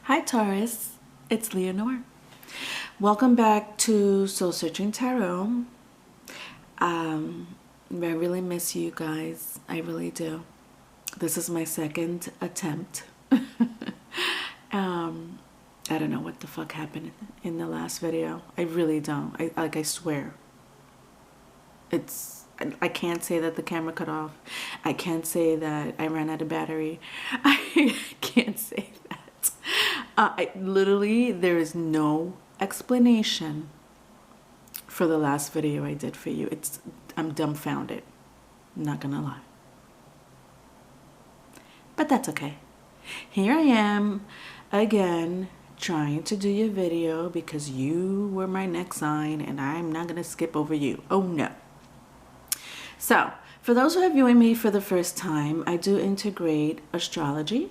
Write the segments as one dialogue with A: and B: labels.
A: Hi Taurus, it's Leonore. Welcome back to Soul Searching Tarot. I really miss you guys. I really do. This is my second attempt. I don't know what the fuck happened in the last video. I really don't. I swear. I can't say that the camera cut off. I can't say that I ran out of battery. I can't say that. Literally, there is no explanation for the last video I did for you. I'm dumbfounded. I'm not gonna lie. But that's okay. Here I am again trying to do your video because you were my next sign and I'm not gonna skip over you. Oh no. So, for those who are viewing me for the first time, I do integrate astrology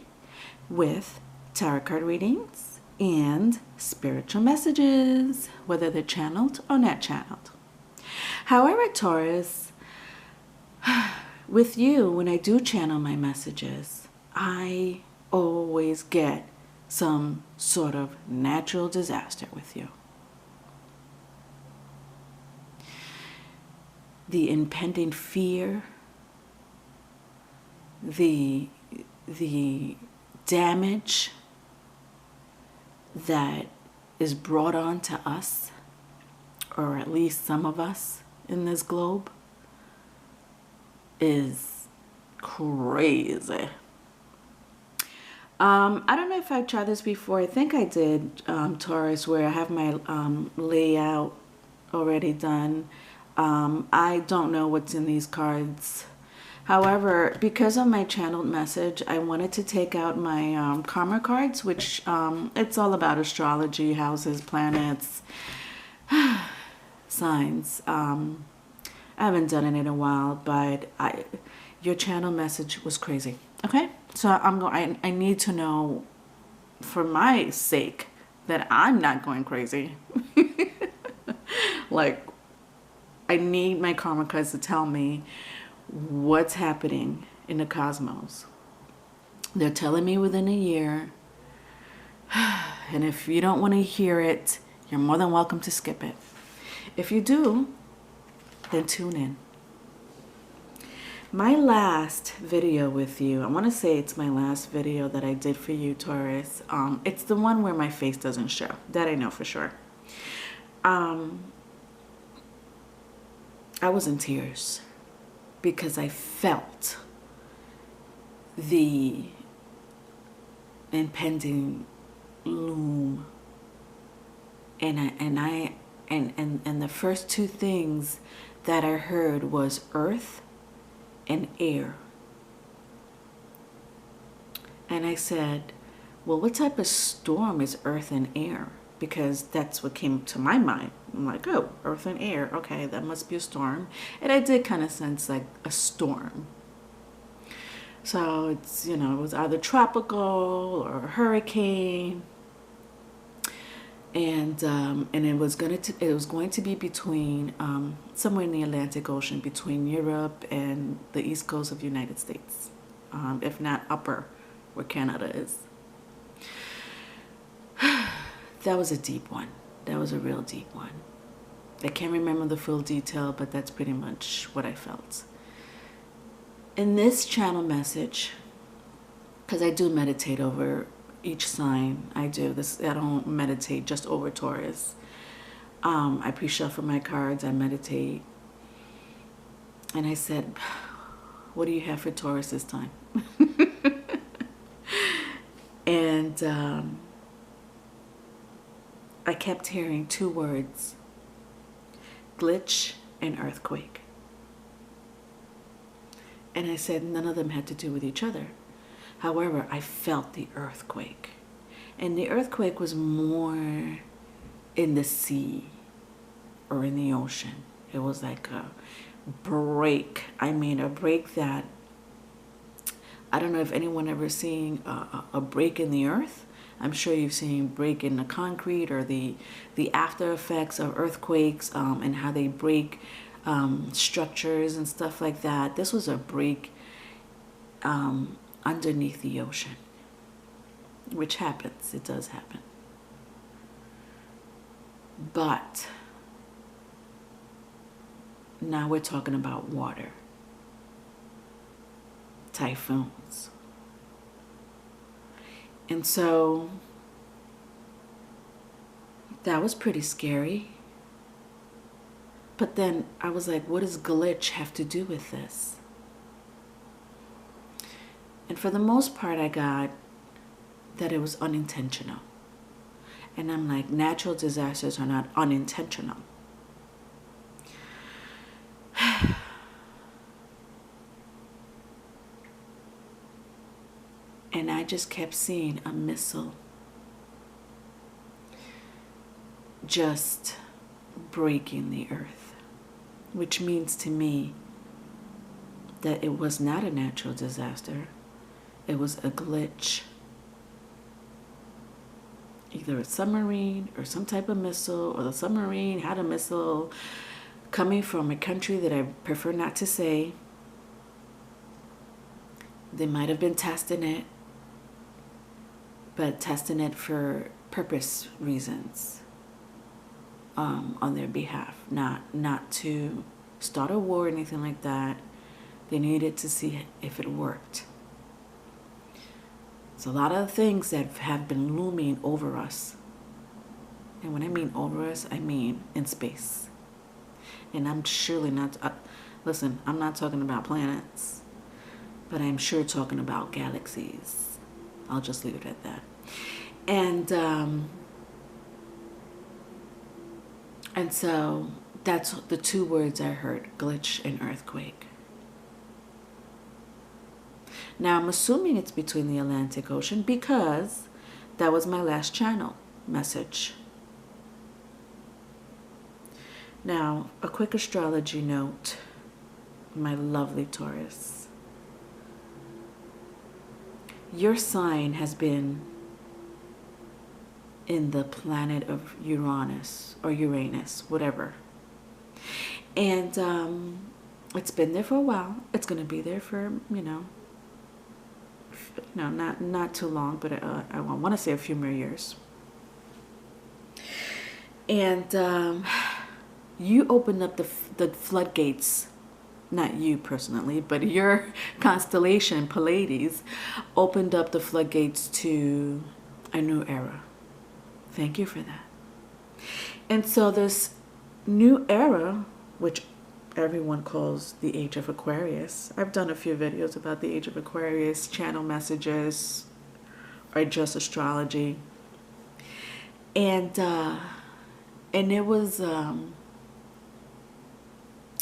A: with tarot card readings and spiritual messages, whether they're channeled or not channeled. However, Taurus, with you, when I do channel my messages, I always get some sort of natural disaster with you. The impending fear, the damage that is brought on to us, or at least some of us in this globe, is crazy. I don't know if I've tried this before. I think I did, Taurus, where I have my layout already done. I don't know what's in these cards. However, because of my channeled message, I wanted to take out my karma cards, which it's all about astrology, houses, planets, signs. I haven't done it in a while, but your channel message was crazy. Okay, so I need to know, for my sake, that I'm not going crazy. Like, I need my karma cards to tell me what's happening in the cosmos. They're telling me within a year. And if you don't want to hear it, you're more than welcome to skip it. If you do, then tune in. My last video with you, I want to say it's my last video that I did for you, Taurus. It's the one where my face doesn't show. That I know for sure. I was in tears because I felt the impending loom, and the first two things that I heard was earth and air. And I said, well, what type of storm is earth and air? Because that's what came to my mind. I'm like, oh, earth and air. Okay, that must be a storm. And I did kind of sense like a storm. So it's, you know, it was either tropical or a hurricane. And it was going to be between somewhere in the Atlantic Ocean, between Europe and the east coast of the United States, if not upper, where Canada is. That was a deep one. That was a real deep one. I can't remember the full detail, but that's pretty much what I felt. In this channel message, because I do meditate over each sign, I don't meditate just over Taurus. I pre-shuffle my cards, I meditate. And I said, what do you have for Taurus this time? And I kept hearing two words, glitch and earthquake. And I said none of them had to do with each other. However, I felt the earthquake. And the earthquake was more in the sea or in the ocean. It was like a break. I mean, a break that, I don't know if anyone ever seen a break in the earth. I'm sure you've seen break in the concrete, or the after effects of earthquakes, and how they break structures and stuff like that. This was a break underneath the ocean. which happens. It does happen. But now we're talking about water. Typhoons. And so that was pretty scary. But then I was like, what does glitch have to do with this? And for the most part, I got that it was unintentional. And I'm like, natural disasters are not unintentional. And I just kept seeing a missile just breaking the earth, which means to me that it was not a natural disaster. It was a glitch. Either a submarine or some type of missile, or the submarine had a missile coming from a country that I prefer not to say. They might have been testing it, but testing it for purpose reasons, on their behalf, not to start a war or anything like that. They needed to see if it worked. It's a lot of things that have been looming over us. And when I mean over us, I mean in space. And I'm surely not, listen, I'm not talking about planets, but I'm sure talking about galaxies. I'll just leave it at that. And so that's the two words I heard, glitch and earthquake. Now I'm assuming it's between the Atlantic Ocean because that was my last channel message. Now, a quick astrology note, my lovely Taurus. Your sign has been in the planet of Uranus or Uranus, whatever. And it's been there for a while. It's going to be there for, not too long, but I want to say a few more years. And you opened up the floodgates. Not you personally, but your constellation, Pleiades, opened up the floodgates to a new era. Thank you for that. And so this new era, which everyone calls the Age of Aquarius. I've done a few videos about the Age of Aquarius, channel messages, or just astrology. And it was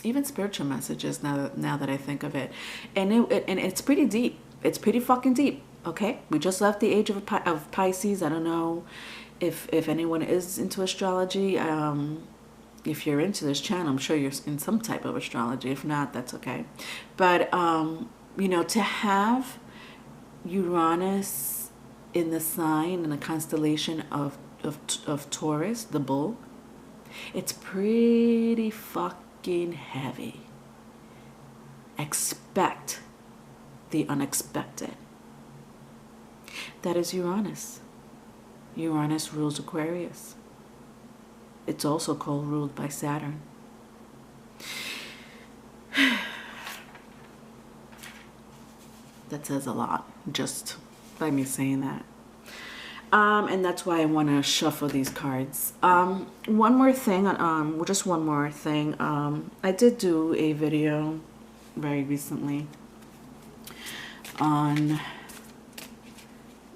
A: even spiritual messages now that I think of it. And it's pretty deep. It's pretty fucking deep. Okay, we just left the age of Pisces. I don't know if anyone is into astrology. If you're into this channel, I'm sure you're in some type of astrology. If not, that's okay. But to have Uranus in the sign, in the constellation of Taurus, the bull, it's pretty fucking heavy. Expect the unexpected. That is Uranus. Uranus rules Aquarius. It's also ruled by Saturn. That says a lot just by me saying that. And that's why I want to shuffle these cards. One more thing, just one more thing. I did do a video very recently on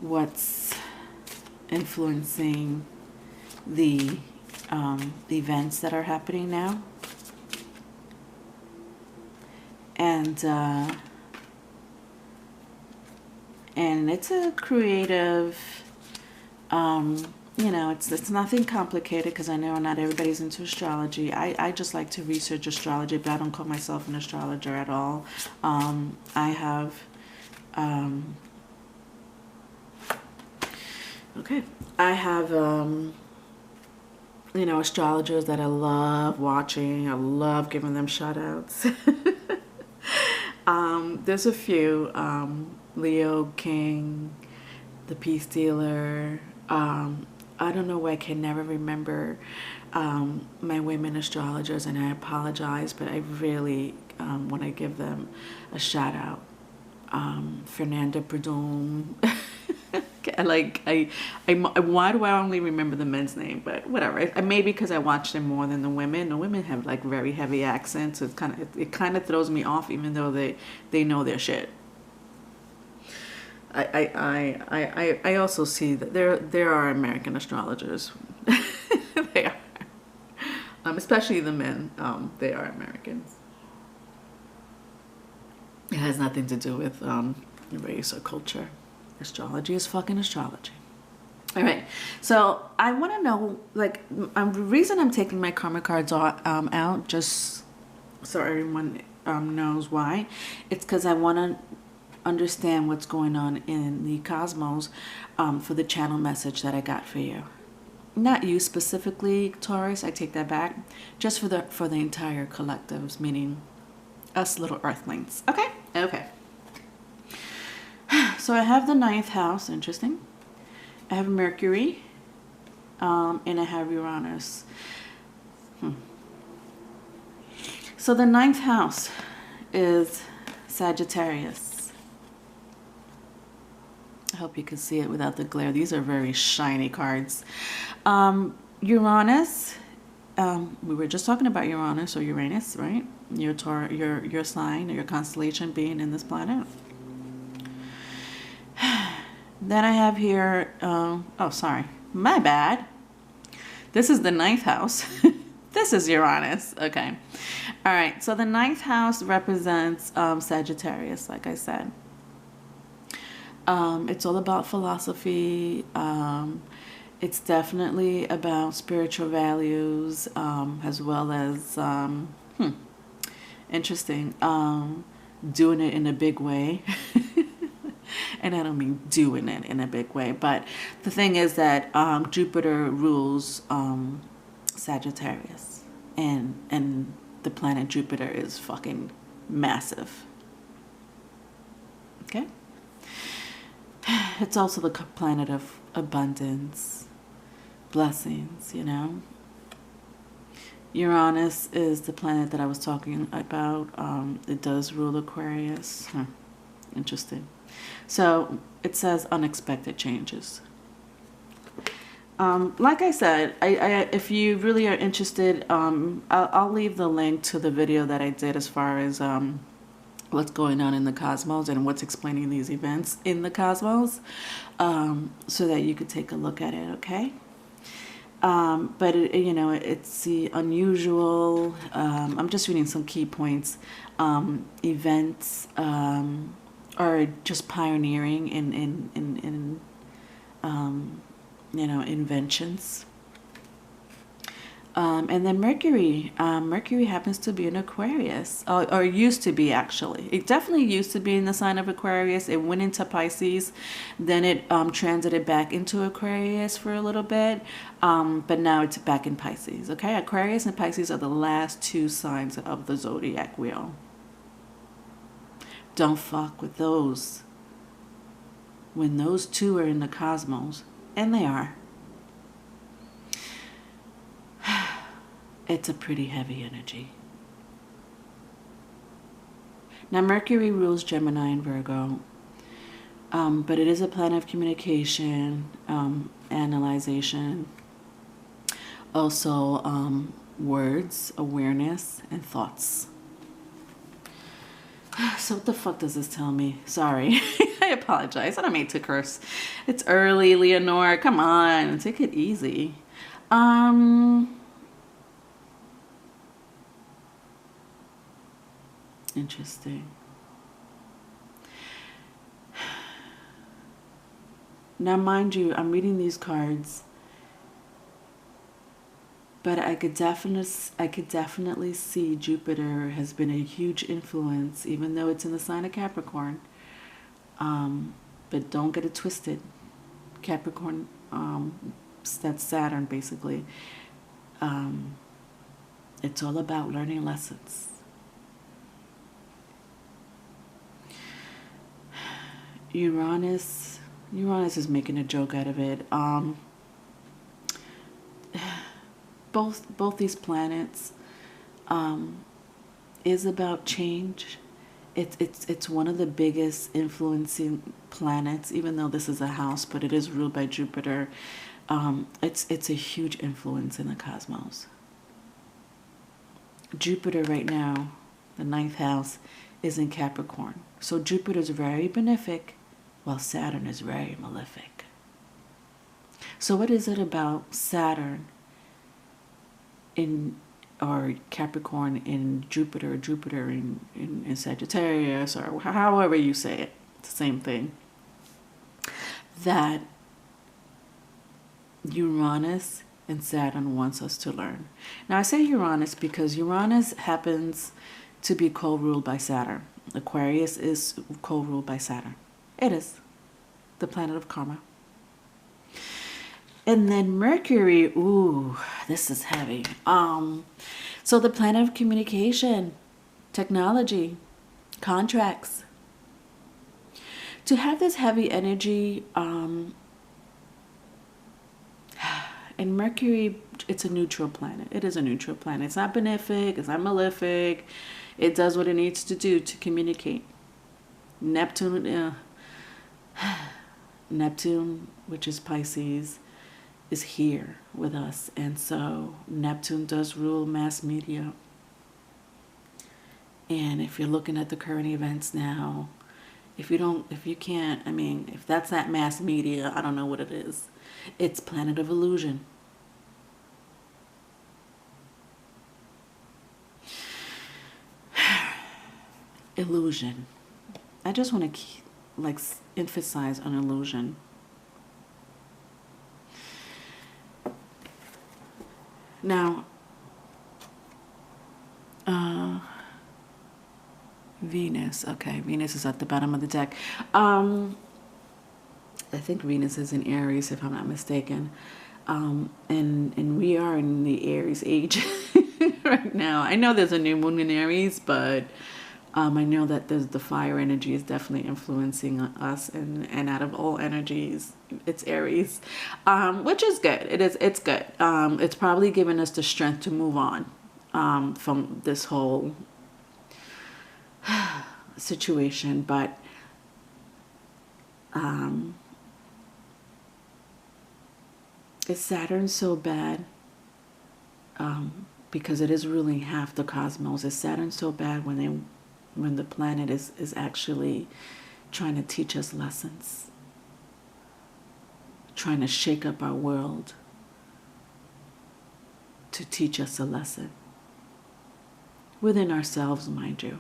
A: what's influencing the events that are happening now. And it's a creative, it's nothing complicated, because I know not everybody's into astrology. I just like to research astrology, but I don't call myself an astrologer at all. I have astrologers that I love watching. I love giving them shout outs. There's a few, Leo, King, the peace dealer. I don't know why I can never remember my women astrologers, and I apologize, but I really want to give them a shout out. Fernanda Perdome. Why do I only remember the men's name? But whatever. Maybe because I watch them more than the women. The women have like very heavy accents. So it kind of throws me off, even though they know their shit. I also see that there are American astrologers. They are, especially the men. They are Americans. It has nothing to do with race or culture. Astrology is fucking astrology. All right, so I want to know, like, the reason I'm taking my karma cards out, just so everyone knows why, it's because I want to understand what's going on in the cosmos for the channel message that I got for you. Not you specifically, Taurus, I take that back. Just for the entire collectives, meaning us little earthlings. Okay? Okay. So I have the 9th house, interesting. I have Mercury, and I have Uranus. So the 9th house is Sagittarius. I hope you can see it without the glare. These are very shiny cards. Uranus, we were just talking about Uranus or Uranus, right? Your sign or your constellation being in this planet. Then I have here, oh, sorry, my bad. This is the 9th house. This is Uranus. Okay. All right. So the 9th house represents Sagittarius, like I said. It's all about philosophy. It's definitely about spiritual values, as well as, interesting, doing it in a big way. And I don't mean doing it in a big way, but the thing is that Jupiter rules Sagittarius, and the planet Jupiter is fucking massive. Okay? It's also the planet of abundance, blessings, you know. Uranus is the planet that I was talking about. It does rule Aquarius. Interesting. So it says unexpected changes. Like I said, if you really are interested, I'll leave the link to the video that I did as far as what's going on in the cosmos and what's explaining these events in the cosmos, so that you could take a look at it, okay? But you know, it's the unusual, I'm just reading some key points, events, or just pioneering in you know, inventions. And then Mercury happens to be in Aquarius, or used to be, actually. It definitely used to be in the sign of Aquarius. It went into Pisces, then it transited back into Aquarius for a little bit, but now it's back in Pisces. Okay, Aquarius and Pisces are the last 2 signs of the zodiac wheel. Don't fuck with those. When those 2 are in the cosmos, and they are, it's a pretty heavy energy. Now, Mercury rules Gemini and Virgo, but it is a planet of communication, analyzation, also words, awareness, and thoughts. So what the fuck does this tell me? Sorry. I apologize. I don't mean to curse. It's early, Leonore. Come on. Take it easy. Interesting. Now, mind you, I'm reading these cards, but I could definitely see Jupiter has been a huge influence, even though it's in the sign of Capricorn. But don't get it twisted. Capricorn, that's Saturn, basically. It's all about learning lessons. Uranus Uranus is making a joke out of it. Both these planets is about change. It's one of the biggest influencing planets, even though this is a house, but it is ruled by Jupiter. It's a huge influence in the cosmos. Jupiter right now, the 9th house, is in Capricorn. So Jupiter is very benefic, while Saturn is very malefic. So what is it about Saturn or Capricorn in Jupiter in Sagittarius, or however you say it, it's the same thing, that Uranus and Saturn wants us to learn? Now I say Uranus because Uranus happens to be co-ruled by Saturn. Aquarius is co-ruled by Saturn. It is the planet of karma. And then Mercury, ooh, this is heavy. So the planet of communication, technology, contracts. To have this heavy energy, and Mercury, it's a neutral planet. It is a neutral planet. It's not benefic, it's not malefic. It does what it needs to do to communicate. Neptune, which is Pisces, is here with us, and so Neptune does rule mass media. And if you're looking at the current events now, if you can't, I mean, if that's not mass media, I don't know what it is. It's planet of illusion. Illusion. I just want to emphasize on illusion. Now, Venus. Okay, Venus is at the bottom of the deck. I think Venus is in Aries, if I'm not mistaken. And we are in the Aries age right now. I know there's a new moon in Aries, but I know that the fire energy is definitely influencing us, and out of all energies, it's Aries, which is good. It's good. It's probably given us the strength to move on from this whole situation. But is Saturn so bad? Because it is ruling half the cosmos. Is Saturn so bad when the planet is actually trying to teach us lessons, trying to shake up our world to teach us a lesson within ourselves, mind you?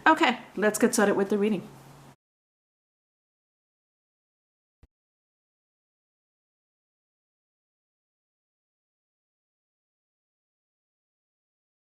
A: Okay, let's get started with the reading.